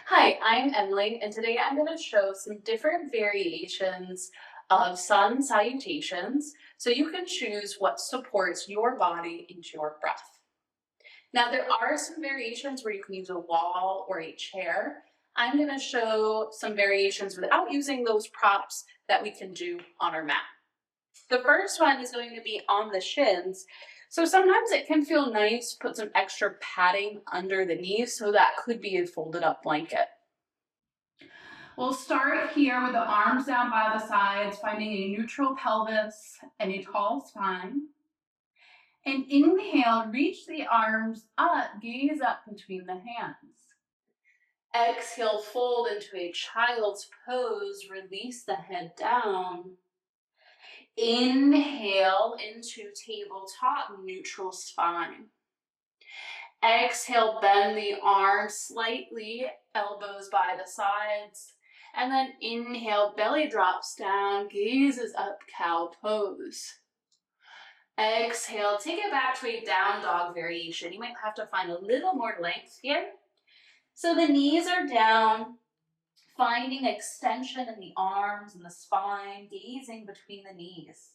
Hi, I'm Emily, and today I'm going to show some different variations of sun salutations so you can choose what supports your body and your breath. Now, there are some variations where you can use a wall or a chair. I'm going to show some variations without using those props that we can do on our mat. The first one is going to be on the shins. So sometimes it can feel nice to put some extra padding under the knees, so that could be a folded up blanket. We'll start here with the arms down by the sides, finding a neutral pelvis and a tall spine. And inhale, reach the arms up, gaze up between the hands. Exhale, fold into a child's pose, release the head down. Inhale into tabletop, neutral spine. Exhale, bend the arms slightly, elbows by the sides. And then inhale, belly drops down, gazes up, cow pose. Exhale, take it back to a down dog variation. You might have to find a little more length here. So the knees are down, finding extension in the arms and the spine, gazing between the knees.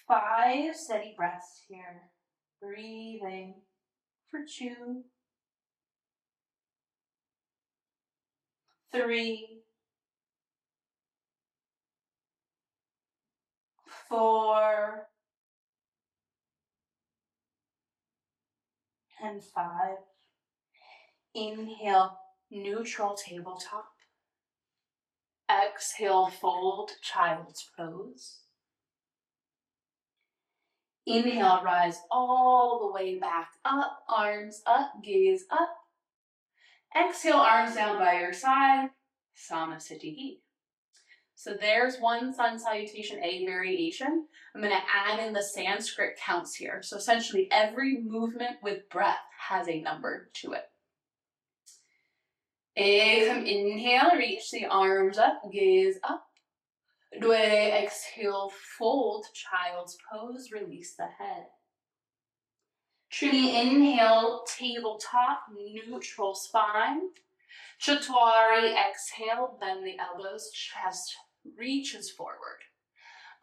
5 steady breaths here. Breathing for 2, 3, 4, and 5. Inhale, neutral tabletop. Exhale, fold, child's pose. Inhale, rise all the way back up, arms up, gaze up. Exhale, arms down by your side, Salutation. So there's one sun salutation A variation. I'm going to add in the Sanskrit counts here. So essentially every movement with breath has a number to it. Ekam, inhale, reach the arms up, gaze up. Dwe, exhale, fold, child's pose, release the head. Trini, inhale, tabletop, neutral spine. Chaturanga, exhale, bend the elbows, chest reaches forward.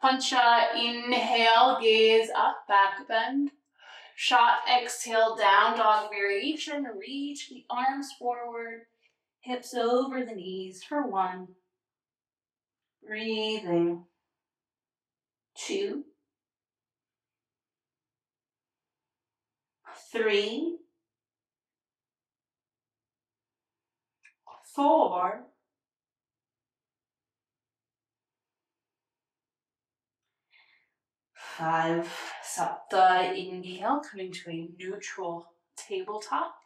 Pancha, inhale, gaze up, back bend. Shot, exhale, down dog variation, reach the arms forward, hips over the knees for 1. Breathing. 2, 3, 4, 5. Sapta, inhale, coming to a neutral tabletop.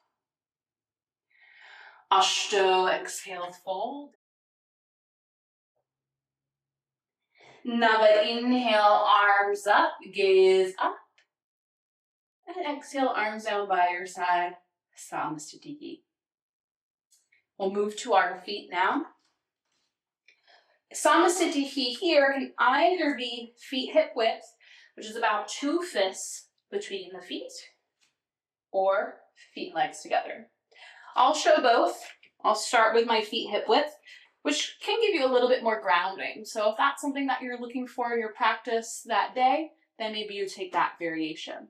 Ashto, exhale, fold. Nava, inhale, arms up, gaze up. And exhale, arms down by your side, Salutation. We'll move to our feet now. Salutation here can either be feet hip width, which is about 2 fists between the feet, or feet and legs together. I'll show both. I'll start with my feet hip width, which can give you a little bit more grounding. So if that's something that you're looking for in your practice that day, then maybe you take that variation.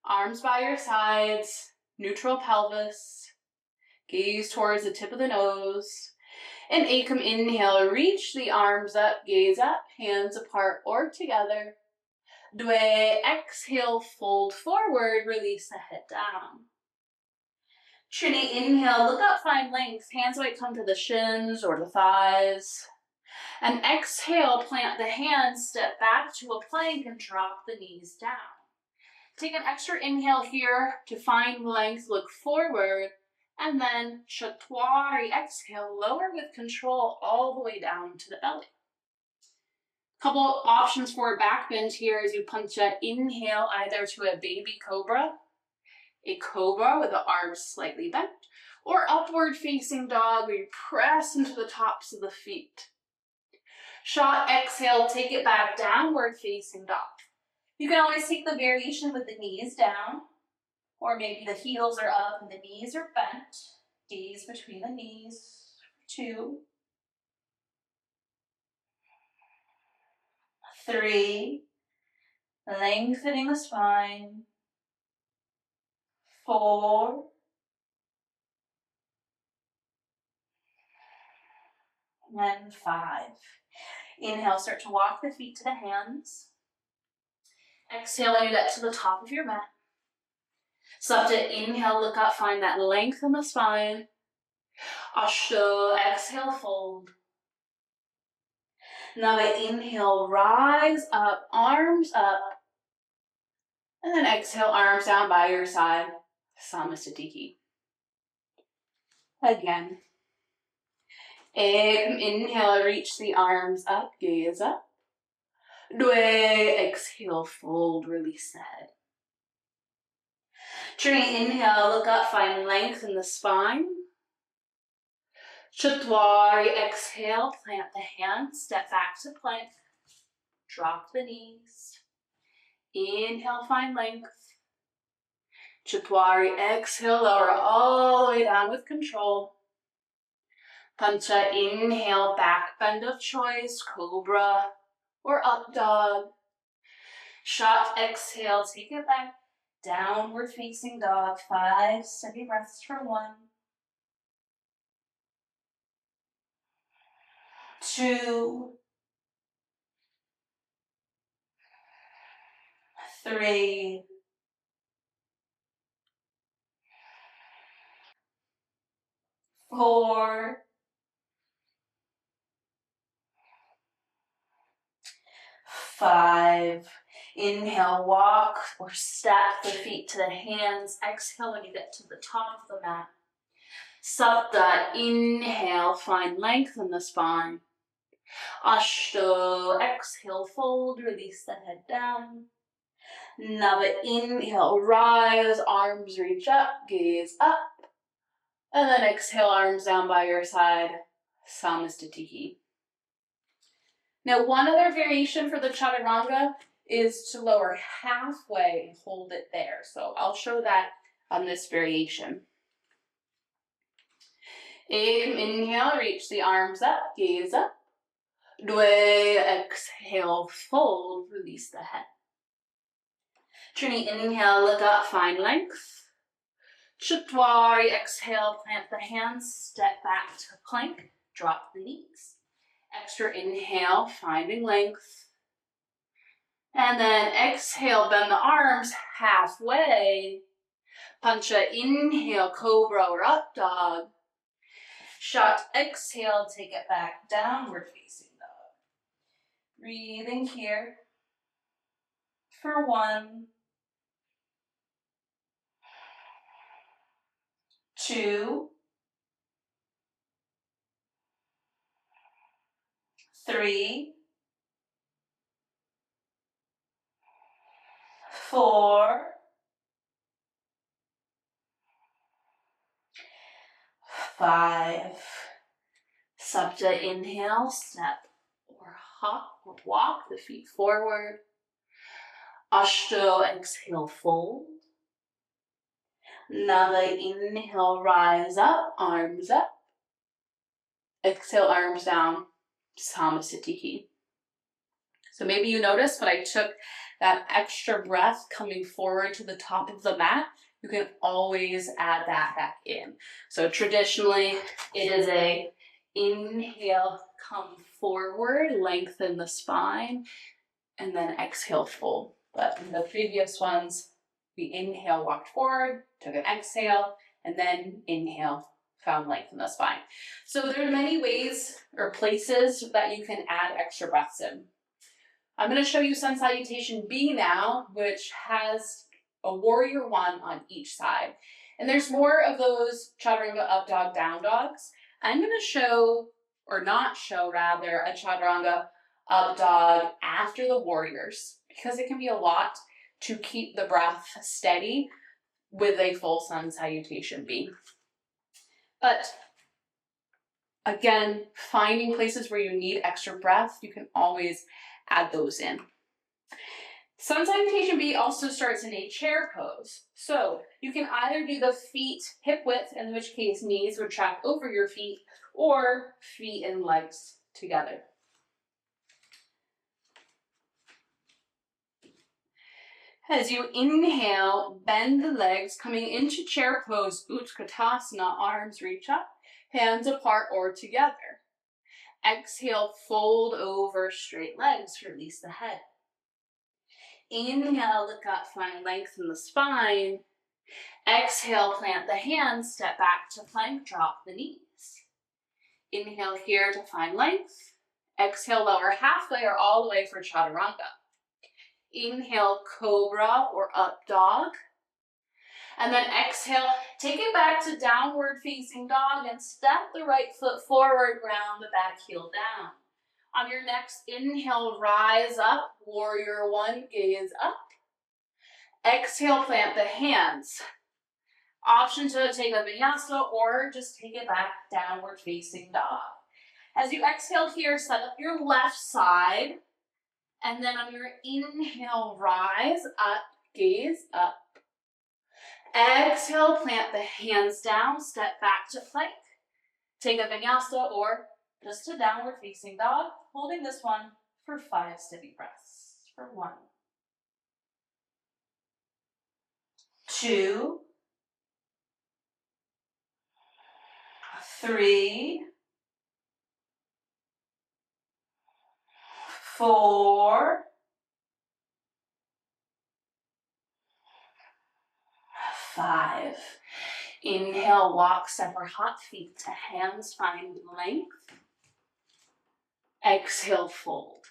Arms by your sides, neutral pelvis, gaze towards the tip of the nose. And Ekam, inhale, reach the arms up, gaze up, hands apart or together. Dwe, exhale, fold forward, release the head down. Trini, inhale, look up, find length. Hands might come to the shins or the thighs. And exhale, plant the hands, step back to a plank and drop the knees down. Take an extra inhale here to find length, look forward, and then chaturanga, exhale, lower with control all the way down to the belly. Couple options for a back bend here as you pancha, inhale either to a baby cobra, a cobra with the arms slightly bent, or upward facing dog where you press into the tops of the feet. Shot, exhale, take it back, downward facing dog. You can always take the variation with the knees down, or maybe the heels are up and the knees are bent. Gaze between the knees. 2, 3, lengthening the spine. 4, and 5. Inhale, start to walk the feet to the hands. Exhale, you get to the top of your mat. Sapta, inhale, look up, find that length in the spine. Ashto, exhale, fold. Nava, inhale, rise up, arms up. And then exhale, arms down by your side. Samasthiti. Again. Inhale, reach the arms up, gaze up. Dwe, exhale, fold, release the head. Trini, inhale, look up, find length in the spine. Chatwari, exhale, plant the hands, step back to plank. Drop the knees. Inhale, find length. Chatwari, exhale, lower all the way down with control. Pancha, inhale, back bend of choice, cobra or up dog. Shot, exhale, take it back. Downward facing dog. 5 steady breaths for 1. 2, 3, 4, 5. Inhale, walk or step the feet to the hands. Exhale when you get to the top of the mat. Sapta, inhale, find length in the spine. Ashto, exhale, fold, release the head down. Nava, inhale, rise, arms reach up, gaze up. And then exhale, arms down by your side, Samasthiti. Now, one other variation for the chaturanga is to lower halfway and hold it there. So I'll show that on this variation. Inhale, reach the arms up, gaze up. Dwe, exhale, fold, release the head. Trini, inhale, look up, find length. Chatwari, exhale, plant the hands, step back to plank, drop the knees. Extra inhale, finding length. And then exhale, bend the arms halfway. Pancha, inhale, cobra or up dog. Shot, exhale, take it back, downward facing dog. Breathing here for 1, 2, 3, 4, 5. Sapta, inhale, step or hop or walk the feet forward. Ashto, exhale, fold. Nava, inhale, rise up, arms up. Exhale, arms down, Samasthiti. So maybe you noticed, but I took that extra breath coming forward to the top of the mat. You can always add that back in. So traditionally, it is a inhale, come forward, lengthen the spine, and then exhale, fold. But in the previous ones, we inhale, walked forward, took an exhale, and then inhale, found length in the spine. So there are many ways or places that you can add extra breaths in. I'm going to show you Sun Salutation B now, which has a warrior 1 on each side. And there's more of those chaturanga up dog, down dogs. I'm going to show, or not show rather, a chaturanga up dog after the warriors, because it can be a lot to keep the breath steady with a full Sun Salutation B. But again, finding places where you need extra breath, you can always add those in. Sun salutation B also starts in a chair pose. So you can either do the feet hip width, in which case knees would track over your feet, or feet and legs together. As you inhale, bend the legs, coming into chair pose, Utkatasana, arms reach up, hands apart or together. Exhale, fold over straight legs, release the head. Inhale, look up, find length in the spine. Exhale, plant the hands, step back to plank, drop the knees. Inhale here to find length. Exhale, lower halfway or all the way for chaturanga. Inhale, cobra or up dog. And then exhale, take it back to downward facing dog and step the right foot forward, ground the back heel down. On your next inhale, rise up, warrior one, gaze up. Exhale, plant the hands. Option to take a vinyasa or just take it back, downward facing dog. As you exhale here, set up your left side. And then on your inhale, rise up, gaze up. Exhale, plant the hands down, step back to plank. Take a vinyasa or just a downward facing dog, holding this one for 5 steady breaths. For 1, 2, 3, 4, 5. Inhale, walk, step or hop feet to hands, find length. Exhale, fold.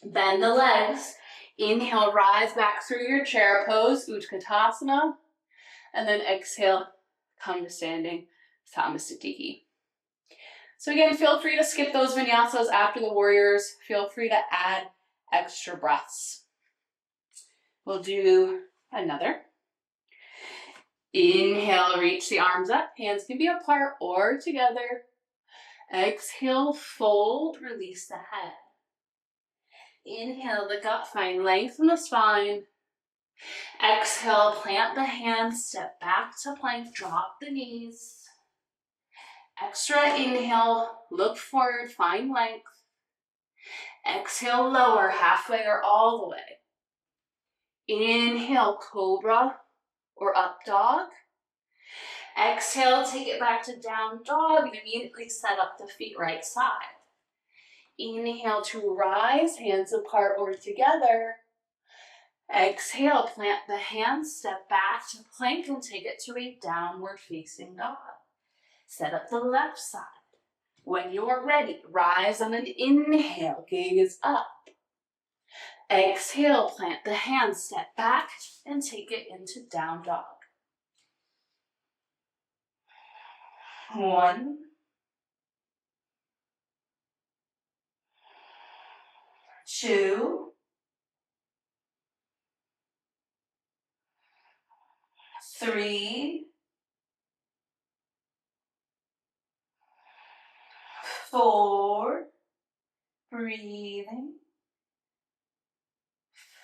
Bend the legs. Inhale, rise back through your chair pose, Utkatasana. And then exhale, come to standing, Samasthiti. So again, feel free to skip those vinyasas after the warriors. Feel free to add extra breaths. We'll do another. Inhale, reach the arms up. Hands can be apart or together. Exhale, fold, release the head. Inhale, look up, find length in the spine. Exhale, plant the hands, step back to plank, drop the knees. Extra inhale, look forward, find length. Exhale, lower, halfway or all the way. Inhale, cobra or up dog. Exhale, take it back to down dog and immediately set up the feet right side. Inhale to rise, hands apart or together. Exhale, plant the hands, step back to plank and take it to a downward facing dog. Set up the left side. When you're ready, rise on an inhale, gaze up. Exhale, plant the hands, step back and take it into down dog. 1, 2, 3, 4, breathing.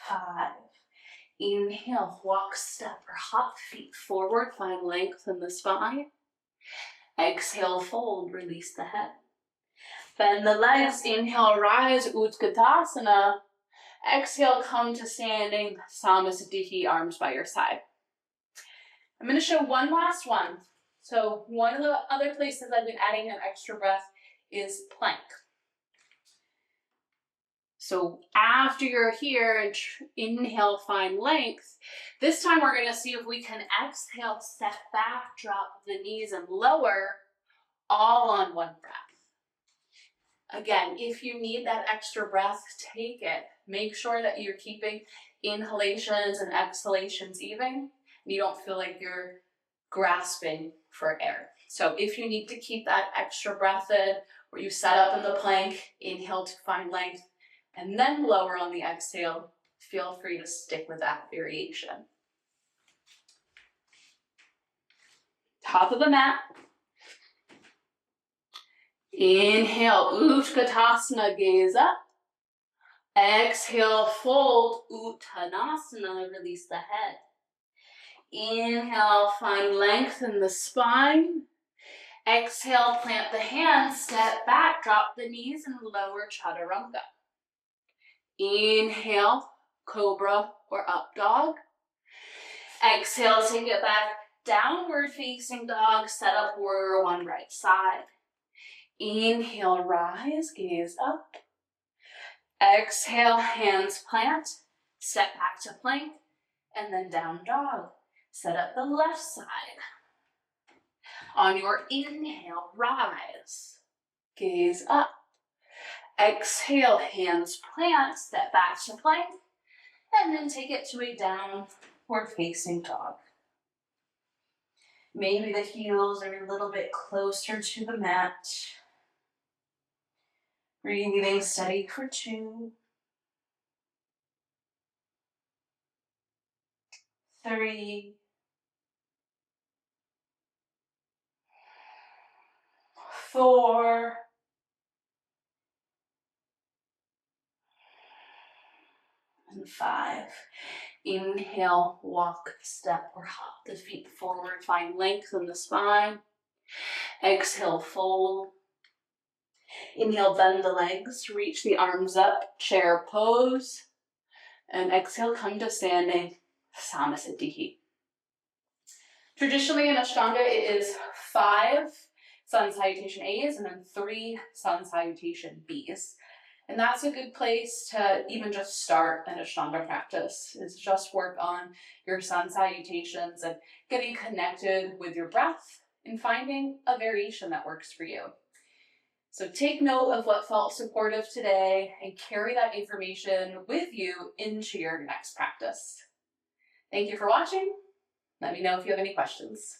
5. Inhale, walk, step or hop feet forward, find length in the spine. Exhale, fold, release the head. Bend the legs, inhale, rise, Utkatasana. Exhale, come to standing, Samasthiti, arms by your side. I'm going to show one last one. So one of the other places I've been adding an extra breath is plank. So after you're here and inhale, find length. This time we're going to see if we can exhale, step back, drop the knees and lower, all on one breath. Again, if you need that extra breath, take it. Make sure that you're keeping inhalations and exhalations even, and you don't feel like you're grasping for air. So if you need to keep that extra breath in, where you set up in the plank, inhale to find length, and then lower on the exhale, feel free to stick with that variation. Top of the mat. Inhale, Utkatasana, gaze up. Exhale, fold, Uttanasana, release the head. Inhale, find length in the spine. Exhale, plant the hands, step back, drop the knees, and lower chaturanga. Inhale, cobra or up dog. Exhale, take it back, downward facing dog, set up warrior one right side. Inhale, rise, gaze up. Exhale, hands plant, step back to plank, and then down dog. Set up the left side. On your inhale, rise, gaze up. Exhale, hands plant, step back to plank, and then take it to a downward facing dog. Maybe the heels are a little bit closer to the mat. Breathing steady for 2, 3, 4, and 5. Inhale, walk, step, or hop the feet forward. Find length in the spine. Exhale, fold. Inhale, bend the legs, reach the arms up, chair pose. And exhale, come to standing, Samasthiti. Traditionally in Ashtanga, it is 5 sun salutation A's and then 3 sun salutation B's. And that's a good place to even just start an Ashtanga practice, is just work on your sun salutations and getting connected with your breath and finding a variation that works for you. So take note of what felt supportive today and carry that information with you into your next practice. Thank you for watching. Let me know if you have any questions.